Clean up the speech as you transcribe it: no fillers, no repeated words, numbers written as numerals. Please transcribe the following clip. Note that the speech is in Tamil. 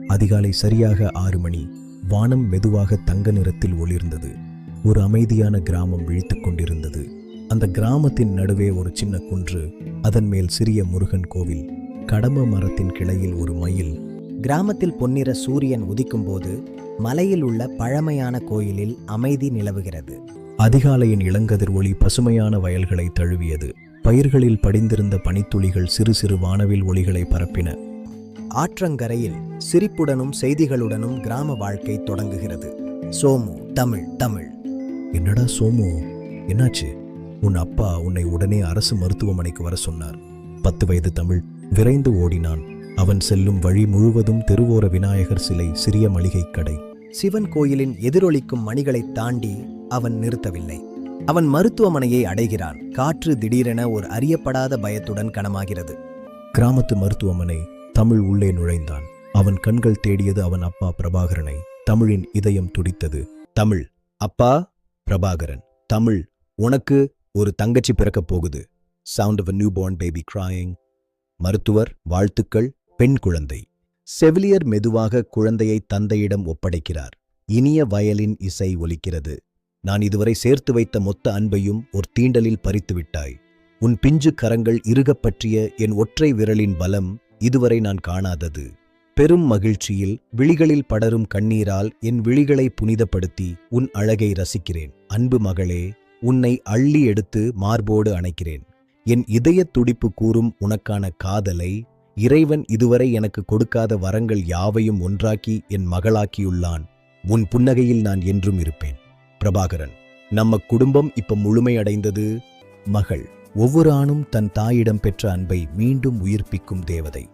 அதிகாலை சரியாக 6 மணி. வானம் மெதுவாக தங்க நிறத்தில் ஒளிர்ந்தது. ஒரு அமைதியான கிராமம் விழித்துக் கொண்டிருந்தது. அந்த கிராமத்தின் நடுவே ஒரு சின்ன குன்று, அதன் மேல் சிறிய முருகன் கோவில், கடம்ப மரத்தின் கிளையில் ஒரு மயில். கிராமத்தில் பொன்னிற சூரியன் உதிக்கும்போது மலையில் உள்ள பழமையான கோயிலில் அமைதி நிலவுகிறது. அதிகாலையின் இளங்கதிர் ஒளி பசுமையான வயல்களை தழுவியது. பயிர்களில் படிந்திருந்த பனித்துளிகள் சிறு சிறு வானவில் ஒளிகளை பரப்பின. ஆற்றங்கரையில் சிரிப்புடனும் செய்திகளுடனும் கிராம வாழ்க்கை தொடங்குகிறது. சோமு, தமிழ் தமிழ். என்னடா சோமு, என்னாச்சு? உன் அப்பா உன்னை உடனே அரசு மருத்துவமனைக்கு வர சொன்னார். 10 வயது தமிழ் விரைந்து ஓடினான். அவன் செல்லும் வழி முழுவதும் தெருவோர விநாயகர் சிலை, சிறிய மளிகை கடை. சிவன் கோயிலின் எதிரொலிக்கும் மணிகளை தாண்டி அவன் நிறுத்தவில்லை. அவன் மருத்துவமனையை அடைகிறான். காற்று திடீரென ஒரு அறியப்படாத பயத்துடன் கனமாகிறது. கிராமத்து மருத்துவமனை. தமிழ் உள்ளே நுழைந்தான். அவன் கண்கள் தேடியது அவன் அப்பா பிரபாகரனை. தமிழின் இதயம் துடித்தது. தமிழ், அப்பா. பிரபாகரன், தமிழ், உனக்கு ஒரு தங்கச்சி பிறக்கப் போகுது. Sound of a newborn baby crying. மருத்துவர், வாழ்த்துக்கள், பெண் குழந்தை. செவிலியர் மெதுவாக குழந்தையை தந்தையிடம் ஒப்படைக்கிறார். இனிய வயலின் இசை ஒலிக்கிறது. நான் இதுவரை சேர்த்து வைத்த மொத்த அன்பையும் ஒரு தீண்டலில் பறித்து விட்டாய். உன் பிஞ்சு கரங்கள் இறுகப் பற்றிய என் ஒற்றை விரலின் பலம் இதுவரை நான் காணாதது. பெரும் மகிழ்ச்சியில் விழிகளில் படரும் கண்ணீரால் என் விழிகளை புனிதப்படுத்தி உன் அழகை ரசிக்கிறேன். அன்பு மகளே, உன்னை அள்ளி எடுத்து மார்போடு அணைக்கிறேன். என் இதய துடிப்பு கூறும் உனக்கான காதலை இறைவன் இதுவரை எனக்கு கொடுக்காத வரங்கள் யாவையும் ஒன்றாக்கி என் மகளாக்கியுள்ளான். உன் புன்னகையில் நான் என்றும் இருப்பேன். பிரபாகரன், நம்ம குடும்பம் இப்ப முழுமையடைந்தது. மகள், ஒவ்வொரு ஆணும் தன் தாயிடம் பெற்ற அன்பை மீண்டும் உயிர்ப்பிக்கும் தேவதை.